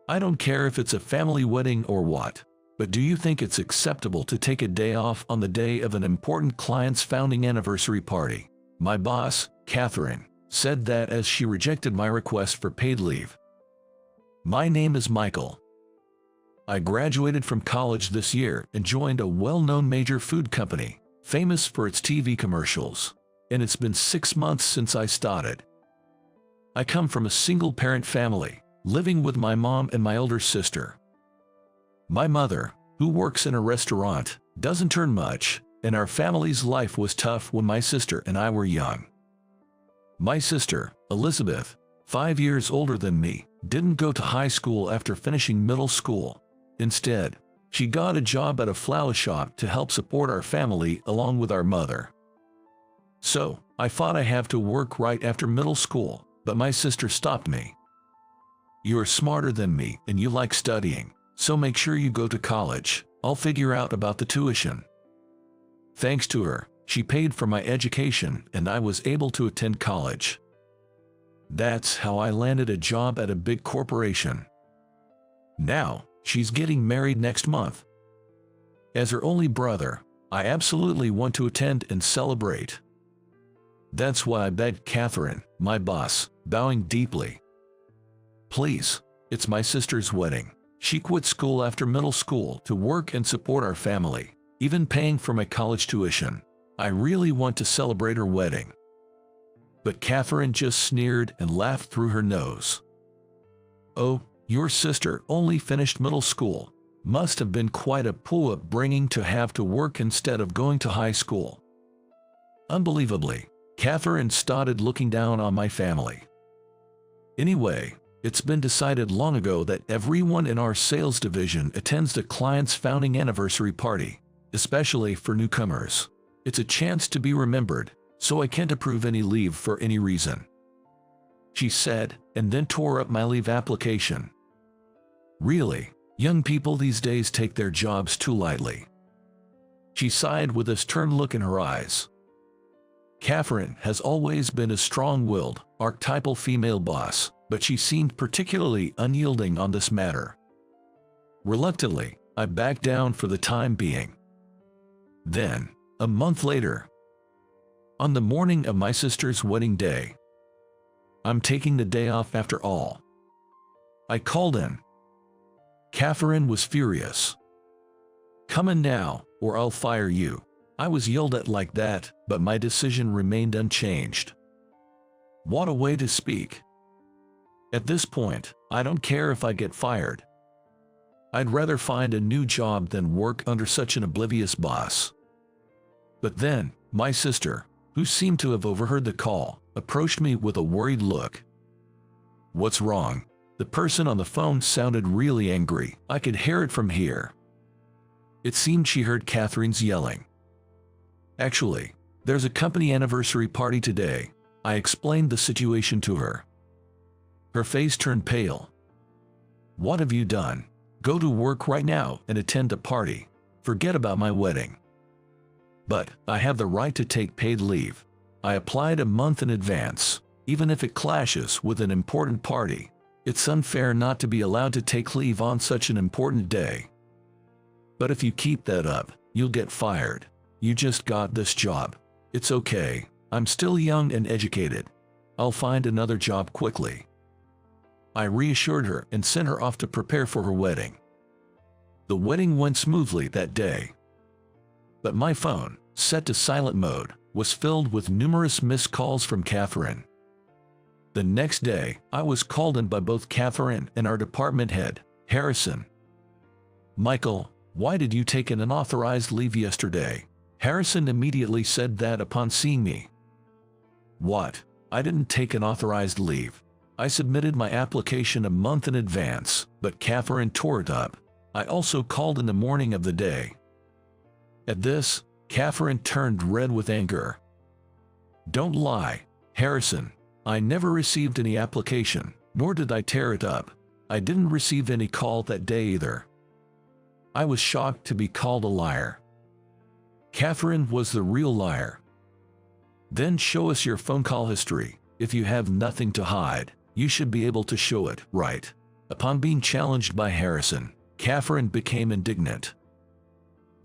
I don't care if it's a family wedding or what, but do you think it's acceptable to take a day off on the day of an important client's founding anniversary party? My boss, Catherine, said that as she rejected my request for paid leave. My name is Michael. I graduated from college this year and joined a well-known major food company, famous for its TV commercials, and it's been 6 months since I started. I come from a single-parent family, living with my mom and my older sister. My mother, who works in a restaurant, doesn't earn much, and our family's life was tough when my sister and I were young. My sister, Elizabeth, 5 years older than me, didn't go to high school after finishing middle school. Instead, she got a job at a flower shop to help support our family along with our mother. So, I thought I'd have to work right after middle school, but my sister stopped me. You're smarter than me and you like studying, so make sure you go to college. I'll figure out about the tuition. Thanks to her, she paid for my education and I was able to attend college. That's how I landed a job at a big corporation. Now, she's getting married next month. As her only brother, I absolutely want to attend and celebrate. That's why I begged Catherine, my boss, bowing deeply. Please, it's my sister's wedding. She quit school after middle school to work and support our family, even paying for my college tuition. I really want to celebrate her wedding. But Catherine just sneered and laughed through her nose. Oh, your sister only finished middle school. Must have been quite a poor upbringing to have to work instead of going to high school. Unbelievably, Catherine started looking down on my family. Anyway, it's been decided long ago that everyone in our sales division attends the client's founding anniversary party, especially for newcomers. It's a chance to be remembered, so I can't approve any leave for any reason, she said, and then tore up my leave application. Really, young people these days take their jobs too lightly. She sighed with a stern look in her eyes. Catherine has always been a strong-willed, archetypal female boss, but she seemed particularly unyielding on this matter. Reluctantly, I backed down for the time being. Then, a month later, on the morning of my sister's wedding day, I'm taking the day off after all. I called in. Catherine was furious. Come in now, or I'll fire you. I was yelled at like that, but my decision remained unchanged. What a way to speak. At this point, I don't care if I get fired. I'd rather find a new job than work under such an oblivious boss. But then, my sister, who seemed to have overheard the call, approached me with a worried look. What's wrong? The person on the phone sounded really angry. I could hear it from here. It seemed she heard Catherine's yelling. Actually, there's a company anniversary party today. I explained the situation to her. Her face turned pale. What have you done? Go to work right now and attend the party. Forget about my wedding. But I have the right to take paid leave. I applied a month in advance, even if it clashes with an important party. It's unfair not to be allowed to take leave on such an important day. But if you keep that up, you'll get fired. You just got this job. It's okay. I'm still young and educated. I'll find another job quickly. I reassured her and sent her off to prepare for her wedding. The wedding went smoothly that day. But my phone, set to silent mode, was filled with numerous missed calls from Catherine. The next day, I was called in by both Catherine and our department head, Harrison. Michael, why did you take an unauthorized leave yesterday? Harrison immediately said that upon seeing me. What? I didn't take an authorized leave. I submitted my application a month in advance, but Catherine tore it up. I also called in the morning of the day. At this, Catherine turned red with anger. Don't lie, Harrison. I never received any application, nor did I tear it up. I didn't receive any call that day either. I was shocked to be called a liar. Catherine was the real liar. Then show us your phone call history. If you have nothing to hide, you should be able to show it, right? Upon being challenged by Harrison, Catherine became indignant.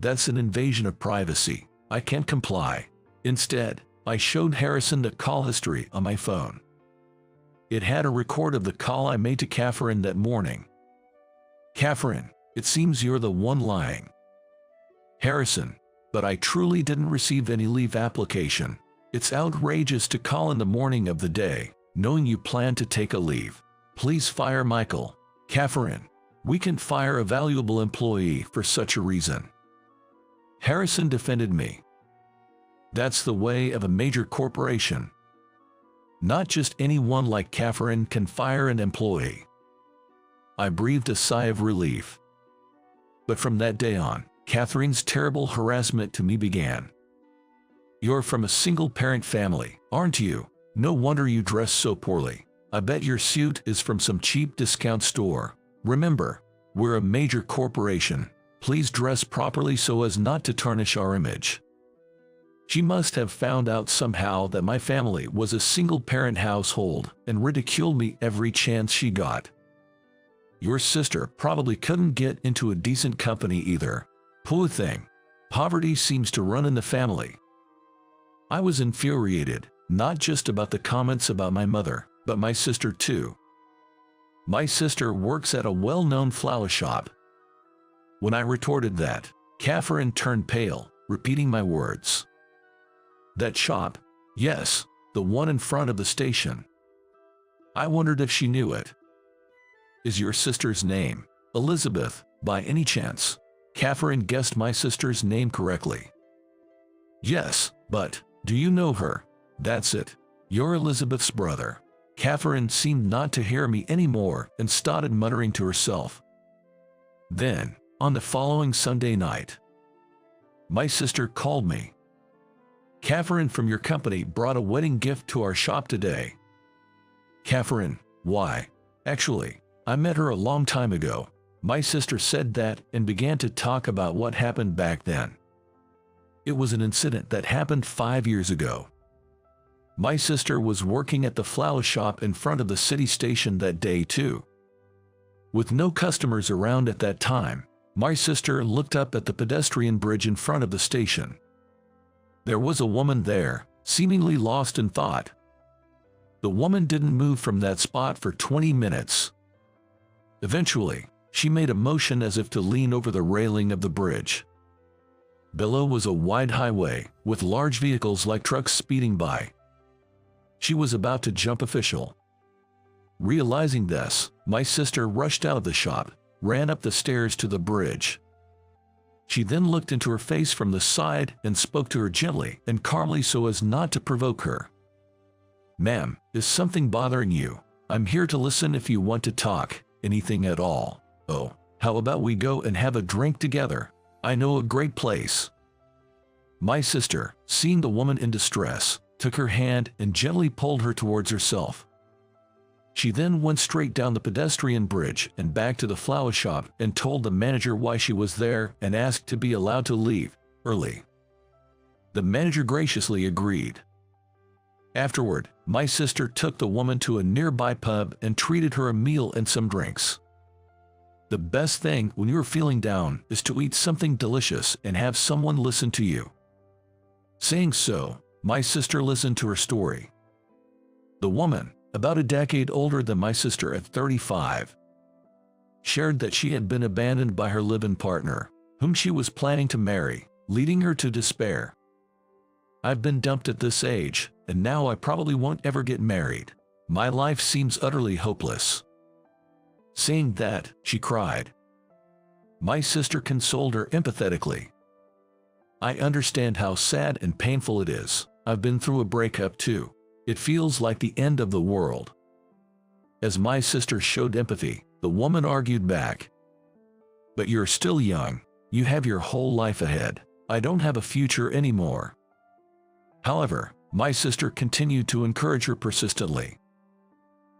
"That's an invasion of privacy. I can't comply." Instead, I showed Harrison the call history on my phone. It had a record of the call I made to Catherine that morning. "Catherine, it seems you're the one lying." Harrison, "But I truly didn't receive any leave application. It's outrageous to call in the morning of the day, knowing you plan to take a leave. Please fire Michael." Catherine, "We can fire a valuable employee for such a reason." Harrison defended me. "That's the way of a major corporation. Not just anyone like Catherine can fire an employee." I breathed a sigh of relief. But from that day on, Catherine's terrible harassment to me began. "You're from a single-parent family, aren't you? No wonder you dress so poorly. I bet your suit is from some cheap discount store. Remember, we're a major corporation. Please dress properly so as not to tarnish our image." She must have found out somehow that my family was a single-parent household and ridiculed me every chance she got. "Your sister probably couldn't get into a decent company either. Poor thing. Poverty seems to run in the family." I was infuriated, not just about the comments about my mother, but my sister too. My sister works at a well-known flower shop. When I retorted that, Catherine turned pale, repeating my words. "That shop? Yes, the one in front of the station." I wondered if she knew it. "Is your sister's name Elizabeth, by any chance?" Catherine guessed my sister's name correctly. "Yes, but do you know her?" "That's it. You're Elizabeth's brother." Catherine seemed not to hear me anymore and started muttering to herself. Then, on the following Sunday night, my sister called me. "Catherine from your company brought a wedding gift to our shop today." Catherine, "Why? Actually, I met her a long time ago." My sister said that and began to talk about what happened back then. It was an incident that happened 5 years ago. My sister was working at the flower shop in front of the city station that day too. With no customers around at that time, my sister looked up at the pedestrian bridge in front of the station. There was a woman there, seemingly lost in thought. The woman didn't move from that spot for 20 minutes. Eventually, she made a motion as if to lean over the railing of the bridge. Below was a wide highway, with large vehicles like trucks speeding by. She was about to jump official. Realizing this, my sister rushed out of the shop, ran up the stairs to the bridge. She then looked into her face from the side and spoke to her gently and calmly so as not to provoke her. "Ma'am, is something bothering you? I'm here to listen if you want to talk, anything at all. Oh, how about we go and have a drink together? I know a great place." My sister, seeing the woman in distress, took her hand and gently pulled her towards herself. She then went straight down the pedestrian bridge and back to the flower shop and told the manager why she was there and asked to be allowed to leave early. The manager graciously agreed. Afterward, my sister took the woman to a nearby pub and treated her a meal and some drinks. The best thing when you're feeling down is to eat something delicious and have someone listen to you. Saying so, my sister listened to her story. The woman, about a decade older than my sister at 35, shared that she had been abandoned by her live-in partner, whom she was planning to marry, leading her to despair. "I've been dumped at this age, and now I probably won't ever get married. My life seems utterly hopeless." Saying that, she cried. My sister consoled her empathetically. "I understand how sad and painful it is. I've been through a breakup too. It feels like the end of the world." As my sister showed empathy, the woman argued back. "But you're still young. You have your whole life ahead. I don't have a future anymore." However, my sister continued to encourage her persistently.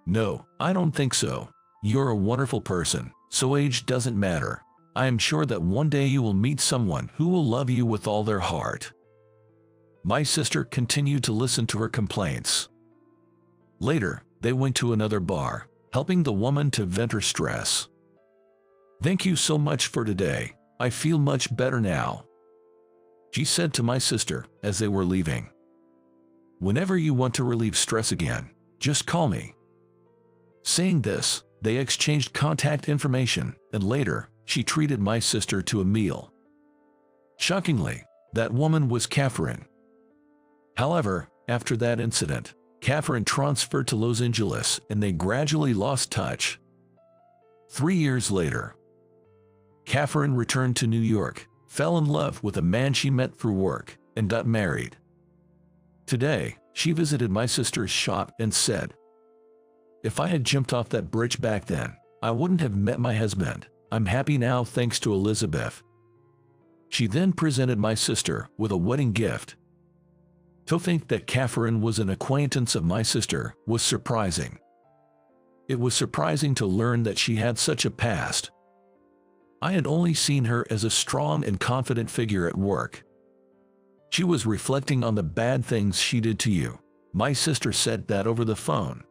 "No, I don't think so. You're a wonderful person, so age doesn't matter. I am sure that one day you will meet someone who will love you with all their heart." My sister continued to listen to her complaints. Later, they went to another bar. helping the woman to vent her stress. "Thank you so much for today. I feel much better now," she said to my sister as they were leaving. "Whenever you want to relieve stress again, just call me." Saying this, they exchanged contact information, and later, she treated my sister to a meal. Shockingly, that woman was Catherine. However, after that incident, Catherine transferred to Los Angeles and they gradually lost touch. 3 years later, Catherine returned to New York, fell in love with a man she met through work, and got married. Today, she visited my sister's shop and said, "If I had jumped off that bridge back then, I wouldn't have met my husband. I'm happy now thanks to Elizabeth." She then presented my sister with a wedding gift. To think that Catherine was an acquaintance of my sister was surprising. It was surprising to learn that she had such a past. I had only seen her as a strong and confident figure at work. "She was reflecting on the bad things she did to you." My sister said that over the phone.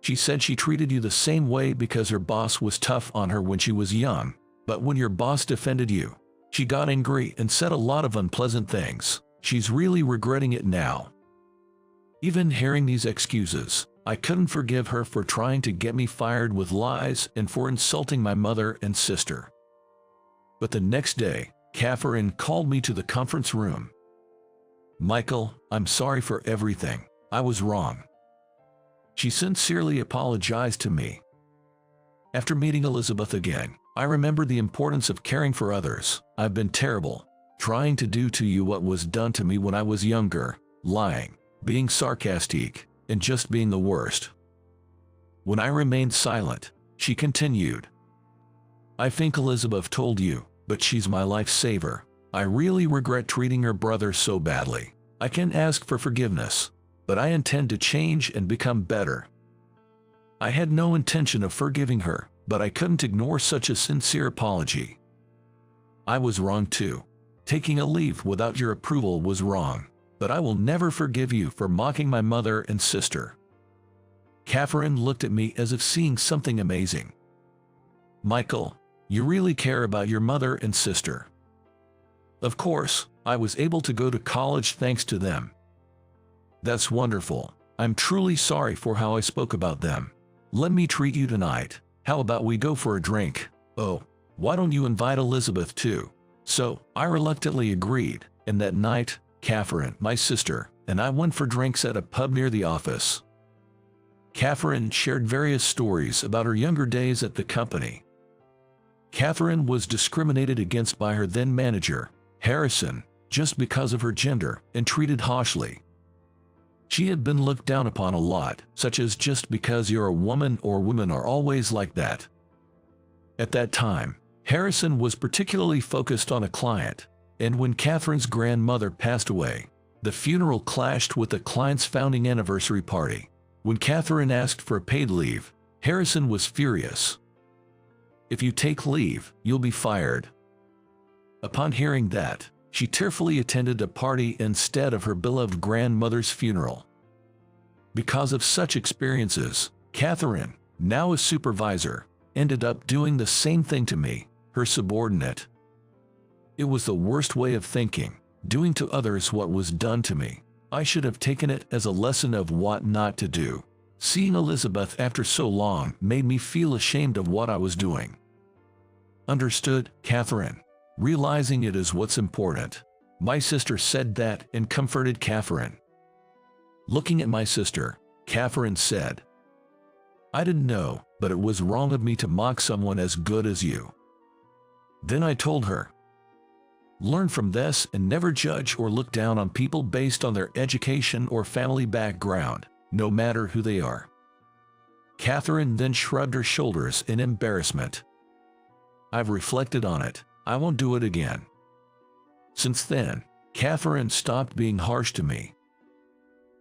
"She said she treated you the same way because her boss was tough on her when she was young, but when your boss defended you, she got angry and said a lot of unpleasant things. She's really regretting it now." Even hearing these excuses, I couldn't forgive her for trying to get me fired with lies and for insulting my mother and sister. But the next day, Catherine called me to the conference room. "Michael, I'm sorry for everything. I was wrong." She sincerely apologized to me. After meeting Elizabeth again, I remembered the importance of caring for others. "I've been terrible, trying to do to you what was done to me when I was younger, lying, being sarcastic, and just being the worst." When I remained silent, she continued, "I think Elizabeth told you, but she's my lifesaver. I really regret treating her brother so badly. I can ask for forgiveness, but I intend to change and become better." I had no intention of forgiving her, but I couldn't ignore such a sincere apology. "I was wrong too. Taking a leave without your approval was wrong, but I will never forgive you for mocking my mother and sister." Catherine looked at me as if seeing something amazing. "Michael, you really care about your mother and sister." "Of course, I was able to go to college thanks to them." "That's wonderful. I'm truly sorry for how I spoke about them. Let me treat you tonight. How about we go for a drink? Oh, why don't you invite Elizabeth too?" So, I reluctantly agreed, and that night, Catherine, my sister, and I went for drinks at a pub near the office. Catherine shared various stories about her younger days at the company. Catherine was discriminated against by her then manager, Harrison, just because of her gender, and treated harshly. She had been looked down upon a lot, such as "just because you're a woman or women are always like that." At that time, Harrison was particularly focused on a client, and when Catherine's grandmother passed away, the funeral clashed with the client's founding anniversary party. When Catherine asked for paid leave, Harrison was furious. "If you take leave, you'll be fired." Upon hearing that, she tearfully attended a party instead of her beloved grandmother's funeral. Because of such experiences, Catherine, now a supervisor, ended up doing the same thing to me, her subordinate. It was the worst way of thinking, doing to others what was done to me. I should have taken it as a lesson of what not to do. Seeing Elizabeth after so long made me feel ashamed of what I was doing. "Understood, Catherine. Realizing it is what's important." My sister said that and comforted Catherine. Looking at my sister, Catherine said, "I didn't know, but it was wrong of me to mock someone as good as you." Then I told her, "Learn from this and never judge or look down on people based on their education or family background, no matter who they are." Catherine then shrugged her shoulders in embarrassment. "I've reflected on it. I won't do it again." Since then, Catherine stopped being harsh to me.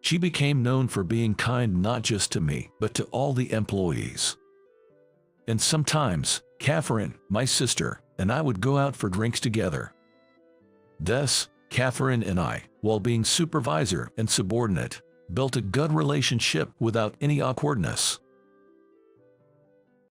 She became known for being kind not just to me, but to all the employees. And sometimes, Catherine, my sister, and I would go out for drinks together. Thus, Catherine and I, while being supervisor and subordinate, built a good relationship without any awkwardness.